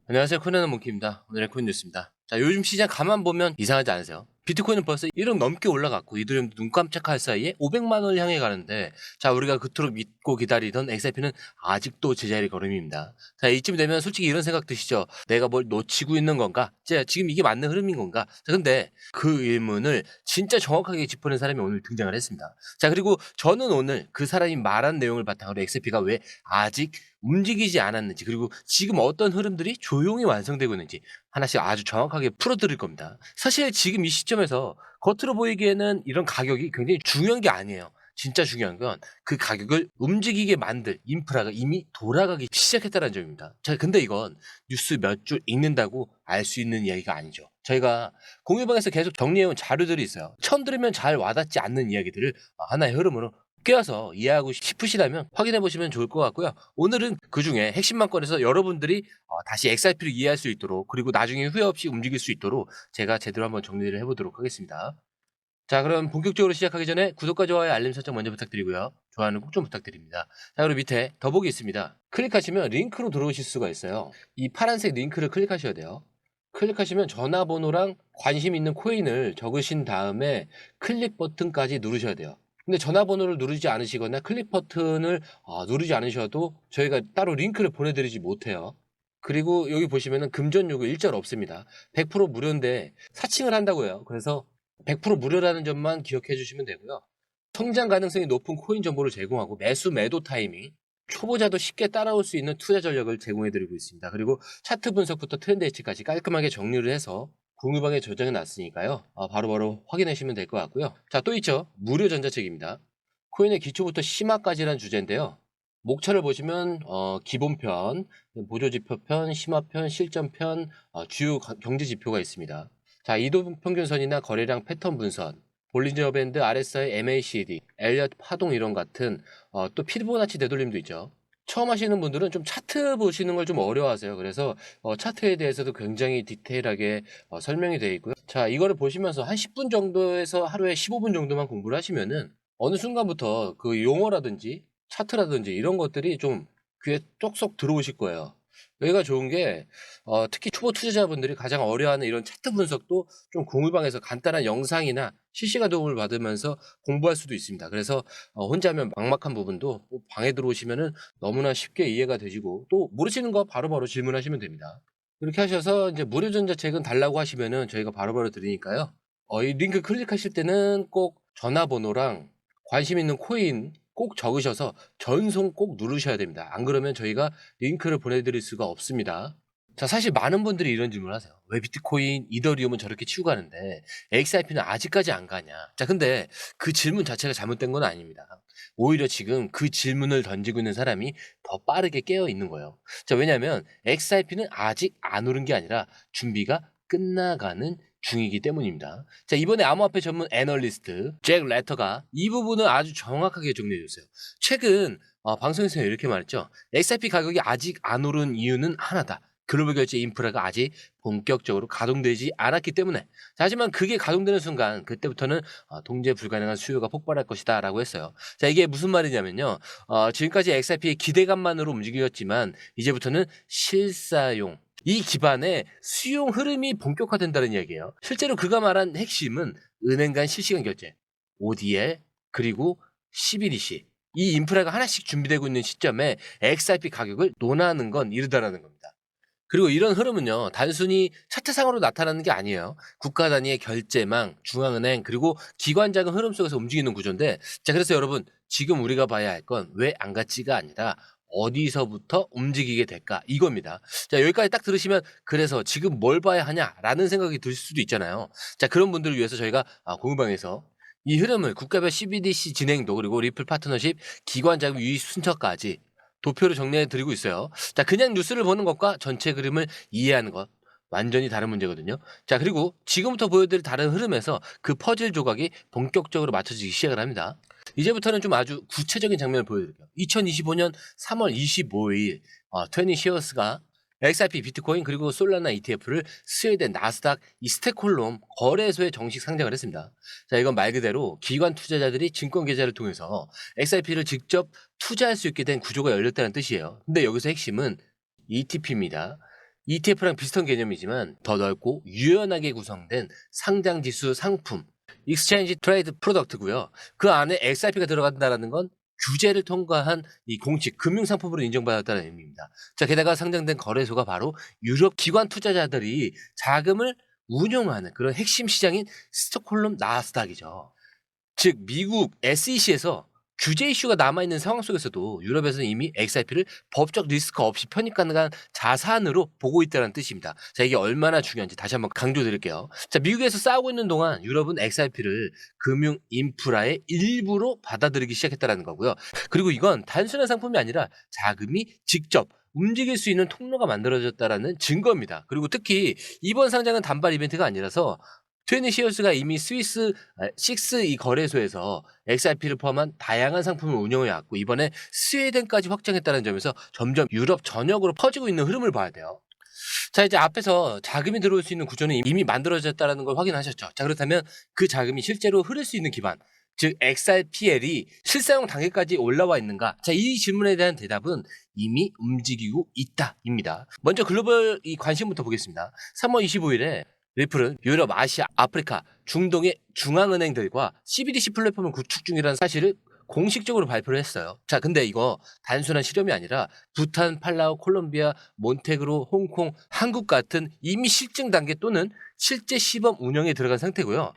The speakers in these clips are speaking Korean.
안녕하세요. 코난의 몽키입니다. 오늘의 코인 뉴스입니다. 자, 요즘 시장 가만 보면 이상하지 않으세요? 비트코인은 벌써 1억 넘게 올라갔고 이더리움도 눈 깜짝할 사이에 500만 원을 향해 가는데, 자, 우리가 그토록 믿고 기다리던 XRP는 아직도 제자리 걸음입니다. 자, 이쯤 되면 솔직히 이런 생각 드시죠? 내가 뭘 놓치고 있는 건가? 자, 지금 이게 맞는 흐름인 건가? 자, 근데 그 의문을 진짜 정확하게 짚어낸 사람이 오늘 등장을 했습니다. 자, 그리고 저는 오늘 그 사람이 말한 내용을 바탕으로 XRP가 왜 아직 움직이지 않았는지, 그리고 지금 어떤 흐름들이 조용히 완성되고 있는지 하나씩 아주 정확하게 풀어드릴 겁니다. 사실 지금 이 시점에서 겉으로 보이기에는 이런 가격이 굉장히 중요한 게 아니에요. 진짜 중요한 건 그 가격을 움직이게 만들 인프라가 이미 돌아가기 시작했다는 점입니다. 자, 근데 이건 뉴스 몇 줄 읽는다고 알 수 있는 이야기가 아니죠. 저희가 공유방에서 계속 정리해온 자료들이 있어요. 처음 들으면 잘 와닿지 않는 이야기들을 하나의 흐름으로 꿰어서 이해하고 싶으시다면 확인해 보시면 좋을 것 같고요. 오늘은 그중에 핵심만 꺼내서 여러분들이 다시 XRP를 이해할 수 있도록, 그리고 나중에 후회 없이 움직일 수 있도록 제가 제대로 한번 정리를 해보도록 하겠습니다. 자, 그럼 본격적으로 시작하기 전에 구독과 좋아요, 알림 설정 먼저 부탁드리고요. 좋아요는 꼭 좀 부탁드립니다. 자, 그리고 밑에 더보기 있습니다. 클릭하시면 링크로 들어오실 수가 있어요. 이 파란색 링크를 클릭하셔야 돼요. 클릭하시면 전화번호랑 관심 있는 코인을 적으신 다음에 클릭 버튼까지 누르셔야 돼요. 근데 전화번호를 누르지 않으시거나 클릭 버튼을 누르지 않으셔도 저희가 따로 링크를 보내드리지 못해요. 그리고 여기 보시면은 금전 요구 일절 없습니다. 100% 무료인데 사칭을 한다고 해요. 그래서 100% 무료라는 점만 기억해 주시면 되고요. 성장 가능성이 높은 코인 정보를 제공하고 매수 매도 타이밍, 초보자도 쉽게 따라올 수 있는 투자 전략을 제공해 드리고 있습니다. 그리고 차트 분석부터 트렌드 예측까지 깔끔하게 정리를 해서 공유방에 저장해 놨으니까요. 바로바로 확인하시면 될 것 같고요. 자, 또 있죠. 무료 전자책입니다. 코인의 기초부터 심화까지라는 주제인데요. 목차를 보시면 기본편, 보조지표편, 심화편, 실전편, 주요 경제지표가 있습니다. 자, 이동평균선이나 거래량 패턴 분선, 볼린저 밴드, RSI, MACD, 엘리엇 파동 이론 같은 또 피보나치 되돌림도 있죠. 처음 하시는 분들은 좀 차트 보시는 걸 좀 어려워하세요. 그래서 차트에 대해서도 굉장히 디테일하게 설명이 되어 있고요. 자, 이거를 보시면서 한 10분 정도에서 하루에 15분 정도만 공부를 하시면은 어느 순간부터 그 용어라든지 차트라든지 이런 것들이 좀 귀에 쏙쏙 들어오실 거예요. 여기가 좋은 게 특히 초보 투자자분들이 가장 어려워하는 이런 차트 분석도 좀 공유방에서 간단한 영상이나 실시간 도움을 받으면서 공부할 수도 있습니다. 그래서 혼자 하면 막막한 부분도 방에 들어오시면은 너무나 쉽게 이해가 되시고, 또 모르시는 거 바로바로 질문하시면 됩니다. 이렇게 하셔서 이제 무료 전자책은 달라고 하시면은 저희가 바로바로 드리니까요. 이 링크 클릭하실 때는 꼭 전화번호랑 관심 있는 코인 꼭 적으셔서 전송 꼭 누르셔야 됩니다. 안 그러면 저희가 링크를 보내드릴 수가 없습니다. 자, 사실 많은 분들이 이런 질문을 하세요. 왜 비트코인, 이더리움은 저렇게 치고 가는데 XRP는 아직까지 안 가냐? 자, 근데 그 질문 자체가 잘못된 건 아닙니다. 오히려 지금 그 질문을 던지고 있는 사람이 더 빠르게 깨어 있는 거예요. 자, 왜냐하면 XRP는 아직 안 오른 게 아니라 준비가 끝나가는 중이기 때문입니다. 자, 이번에 암호화폐 전문 애널리스트 잭 레터가 이 부분을 아주 정확하게 정리해 줬어요. 최근 방송에서 이렇게 말했죠. XRP 가격이 아직 안 오른 이유는 하나다. 글로벌 결제 인프라가 아직 본격적으로 가동되지 않았기 때문에. 자, 하지만 그게 가동되는 순간 그때부터는 통제 불가능한 수요가 폭발할 것이다 라고 했어요. 자, 이게 무슨 말이냐면요. 지금까지 XRP의 기대감만으로 움직였지만 이제부터는 실사용, 이 기반의 수용 흐름이 본격화된다는 이야기예요. 실제로 그가 말한 핵심은 은행 간 실시간 결제, ODL, 그리고 CBDC, 이 인프라가 하나씩 준비되고 있는 시점에 XRP 가격을 논하는 건 이르다라는 겁니다. 그리고 이런 흐름은요, 단순히 차트상으로 나타나는 게 아니에요. 국가 단위의 결제망, 중앙은행, 그리고 기관 자금 흐름 속에서 움직이는 구조인데, 자, 그래서 여러분, 지금 우리가 봐야 할 건 왜 안 갔지가 아니라 어디서부터 움직이게 될까? 이겁니다. 자, 여기까지 딱 들으시면 그래서 지금 뭘 봐야 하냐라는 생각이 들 수도 있잖아요. 자, 그런 분들을 위해서 저희가 공유방에서 이 흐름을 국가별 CBDC 진행도, 그리고 리플 파트너십, 기관 자금 유입 순서까지 도표로 정리해 드리고 있어요. 자, 그냥 뉴스를 보는 것과 전체 그림을 이해하는 것 완전히 다른 문제거든요. 자, 그리고 지금부터 보여드릴 다른 흐름에서 그 퍼즐 조각이 본격적으로 맞춰지기 시작을 합니다. 이제부터는 좀 아주 구체적인 장면을 보여드릴게요. 2025년 3월 25일 트웨니시어스가 XRP 비트코인 그리고 솔라나 ETF를 스웨덴 나스닥 이 스톡홀름 거래소에 정식 상장을 했습니다. 자, 이건 말 그대로 기관 투자자들이 증권 계좌를 통해서 XRP를 직접 투자할 수 있게 된 구조가 열렸다는 뜻이에요. 근데 여기서 핵심은 ETP입니다. ETF랑 비슷한 개념이지만 더 넓고 유연하게 구성된 상장지수 상품, Exchange Trade Product고요. 그 안에 XRP가 들어간다는 건 규제를 통과한 이 공식 금융상품으로 인정받았다는 의미입니다. 자, 게다가 상장된 거래소가 바로 유럽 기관 투자자들이 자금을 운용하는 그런 핵심 시장인 스톡홀름 나스닥이죠. 즉 미국 SEC에서 규제 이슈가 남아있는 상황 속에서도 유럽에서는 이미 XRP를 법적 리스크 없이 편입 가능한 자산으로 보고 있다는 뜻입니다. 자, 이게 얼마나 중요한지 다시 한번 강조드릴게요. 자, 미국에서 싸우고 있는 동안 유럽은 XRP를 금융 인프라의 일부로 받아들이기 시작했다는 거고요. 그리고 이건 단순한 상품이 아니라 자금이 직접 움직일 수 있는 통로가 만들어졌다는 증거입니다. 그리고 특히 이번 상장은 단발 이벤트가 아니라서 트윈시어스가 이미 스위스 6 이 거래소에서 XRP를 포함한 다양한 상품을 운영해 왔고 이번에 스웨덴까지 확장했다는 점에서 점점 유럽 전역으로 퍼지고 있는 흐름을 봐야 돼요. 자, 이제 앞에서 자금이 들어올 수 있는 구조는 이미 만들어졌다는 걸 확인하셨죠. 자, 그렇다면 그 자금이 실제로 흐를 수 있는 기반, 즉 XRPL이 실사용 단계까지 올라와 있는가? 자, 이 질문에 대한 대답은 이미 움직이고 있다입니다. 먼저 글로벌 이 관심부터 보겠습니다. 3월 25일에 리플은 유럽, 아시아, 아프리카, 중동의 중앙은행들과 CBDC 플랫폼을 구축 중이라는 사실을 공식적으로 발표를 했어요. 자, 근데 이거 단순한 실험이 아니라 부탄, 팔라우, 콜롬비아, 몬테그로, 홍콩, 한국 같은 이미 실증 단계 또는 실제 시범 운영에 들어간 상태고요.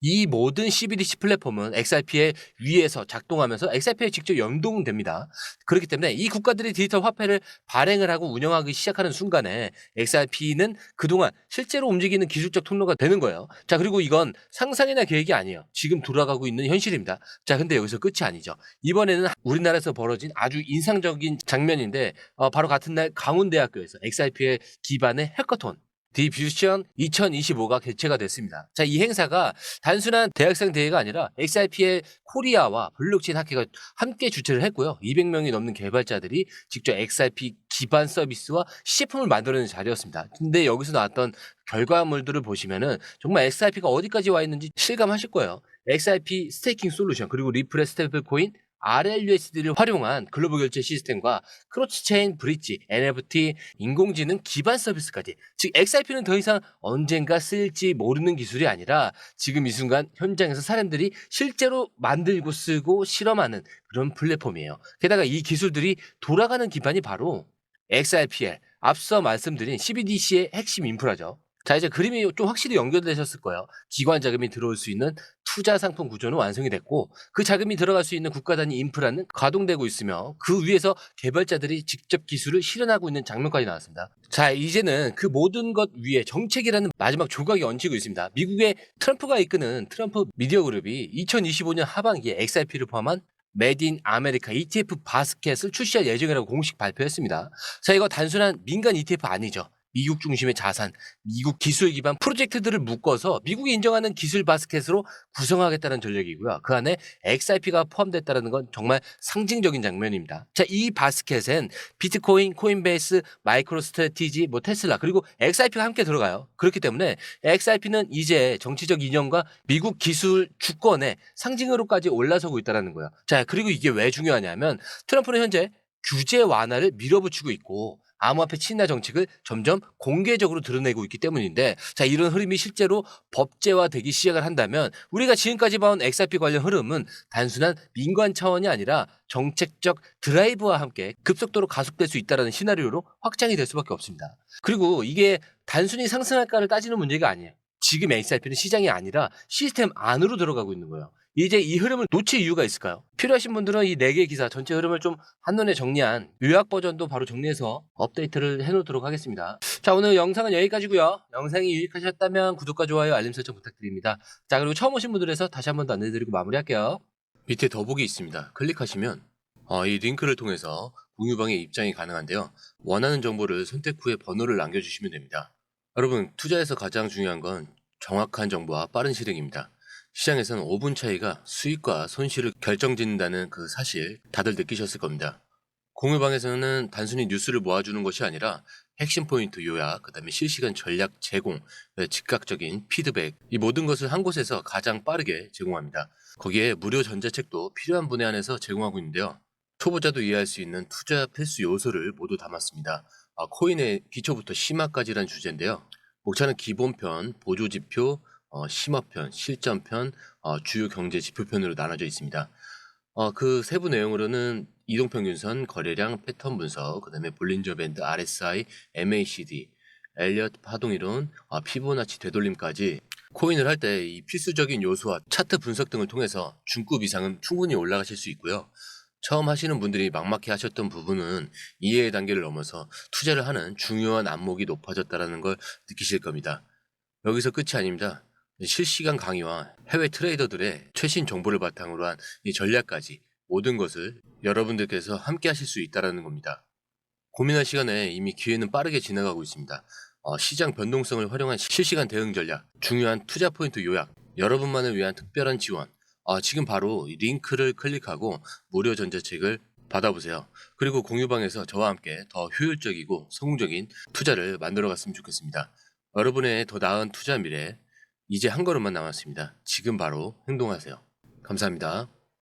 이 모든 CBDC 플랫폼은 XRP의 위에서 작동하면서 XRP에 직접 연동됩니다. 그렇기 때문에 이 국가들이 디지털 화폐를 발행을 하고 운영하기 시작하는 순간에 XRP는 그동안 실제로 움직이는 기술적 통로가 되는 거예요. 자, 그리고 이건 상상이나 계획이 아니에요. 지금 돌아가고 있는 현실입니다. 자, 근데 여기서 끝이 아니죠. 이번에는 우리나라에서 벌어진 아주 인상적인 장면인데 바로 같은 날 강원대학교에서 XRP의 기반의 해커톤 디퓨전 2025가 개최가 됐습니다. 자, 이 행사가 단순한 대학생 대회가 아니라 XRP의 코리아와 블록체인 학회가 함께 주최를 했고요. 200명이 넘는 개발자들이 직접 XRP 기반 서비스와 시제품을 만들어내는 자리였습니다. 근데 여기서 나왔던 결과물들을 보시면은 정말 XRP가 어디까지 와 있는지 실감하실 거예요. XRP 스테이킹 솔루션, 그리고 리플의 스테이블 코인 RLUSD를 활용한 글로벌 결제 시스템과 크로스체인 브릿지, NFT, 인공지능 기반 서비스까지. 즉 XRP는 더 이상 언젠가 쓰일지 모르는 기술이 아니라 지금 이 순간 현장에서 사람들이 실제로 만들고 쓰고 실험하는 그런 플랫폼이에요. 게다가 이 기술들이 돌아가는 기반이 바로 XRPL, 앞서 말씀드린 CBDC의 핵심 인프라죠. 자, 이제 그림이 좀 확실히 연결되셨을 거예요. 기관 자금이 들어올 수 있는 투자 상품 구조는 완성이 됐고 그 자금이 들어갈 수 있는 국가 단위 인프라는 가동되고 있으며 그 위에서 개발자들이 직접 기술을 실현하고 있는 장면까지 나왔습니다. 자, 이제는 그 모든 것 위에 정책이라는 마지막 조각이 얹히고 있습니다. 미국의 트럼프가 이끄는 트럼프 미디어 그룹이 2025년 하반기에 XRP를 포함한 메드 인 아메리카 ETF 바스켓을 출시할 예정이라고 공식 발표했습니다. 자, 이거 단순한 민간 ETF 아니죠. 미국 중심의 자산, 미국 기술 기반 프로젝트들을 묶어서 미국이 인정하는 기술 바스켓으로 구성하겠다는 전략이고요. 그 안에 XRP가 포함됐다는 건 정말 상징적인 장면입니다. 자, 이 바스켓엔 비트코인, 코인베이스, 마이크로 스트래티지, 테슬라 그리고 XRP가 함께 들어가요. 그렇기 때문에 XRP는 이제 정치적 이념과 미국 기술 주권의 상징으로까지 올라서고 있다는 거예요. 자, 그리고 이게 왜 중요하냐면 트럼프는 현재 규제 완화를 밀어붙이고 있고 암호화폐 친화 정책을 점점 공개적으로 드러내고 있기 때문인데, 자, 이런 흐름이 실제로 법제화되기 시작을 한다면 우리가 지금까지 봐온 XRP 관련 흐름은 단순한 민관 차원이 아니라 정책적 드라이브와 함께 급속도로 가속될 수 있다는 시나리오로 확장이 될 수밖에 없습니다. 그리고 이게 단순히 상승할까를 따지는 문제가 아니에요. 지금 XRP는 시장이 아니라 시스템 안으로 들어가고 있는 거예요. 이제 이 흐름을 놓칠 이유가 있을까요? 필요하신 분들은 이 4개 기사 전체 흐름을 좀 한눈에 정리한 요약 버전도 바로 정리해서 업데이트를 해놓도록 하겠습니다. 자, 오늘 영상은 여기까지고요. 영상이 유익하셨다면 구독과 좋아요, 알림 설정 부탁드립니다. 자, 그리고 처음 오신 분들에서 다시 한 번 더 안내드리고 마무리할게요. 밑에 더보기 있습니다. 클릭하시면 이 링크를 통해서 공유방에 입장이 가능한데요. 원하는 정보를 선택 후에 번호를 남겨주시면 됩니다. 여러분, 투자에서 가장 중요한 건 정확한 정보와 빠른 실행입니다. 시장에서는 5분 차이가 수익과 손실을 결정짓는다는 그 사실 다들 느끼셨을 겁니다. 공유방에서는 단순히 뉴스를 모아주는 것이 아니라 핵심 포인트 요약, 그 다음에 실시간 전략 제공, 즉각적인 피드백, 이 모든 것을 한 곳에서 가장 빠르게 제공합니다. 거기에 무료 전자책도 필요한 분에 한해서 제공하고 있는데요. 초보자도 이해할 수 있는 투자 필수 요소를 모두 담았습니다. 코인의 기초부터 심화까지란 주제인데요. 목차는 기본편, 보조지표, 심화편, 실전편, 주요 경제 지표편으로 나눠져 있습니다. 그 세부 내용으로는 이동평균선, 거래량, 패턴 분석, 그 다음에 볼린저 밴드, RSI, MACD, 엘리엇 파동이론, 피보나치 되돌림까지 코인을 할 때 이 필수적인 요소와 차트 분석 등을 통해서 중급 이상은 충분히 올라가실 수 있고요. 처음 하시는 분들이 막막해 하셨던 부분은 이해의 단계를 넘어서 투자를 하는 중요한 안목이 높아졌다는 걸 느끼실 겁니다. 여기서 끝이 아닙니다. 실시간 강의와 해외 트레이더들의 최신 정보를 바탕으로 한 이 전략까지 모든 것을 여러분들께서 함께 하실 수 있다는 겁니다. 고민할 시간에 이미 기회는 빠르게 지나가고 있습니다. 시장 변동성을 활용한 실시간 대응 전략, 중요한 투자 포인트 요약, 여러분만을 위한 특별한 지원. 지금 바로 이 링크를 클릭하고 무료 전자책을 받아보세요. 그리고 공유방에서 저와 함께 더 효율적이고 성공적인 투자를 만들어 갔으면 좋겠습니다. 여러분의 더 나은 투자 미래, 이제 한 걸음만 남았습니다. 지금 바로 행동하세요. 감사합니다.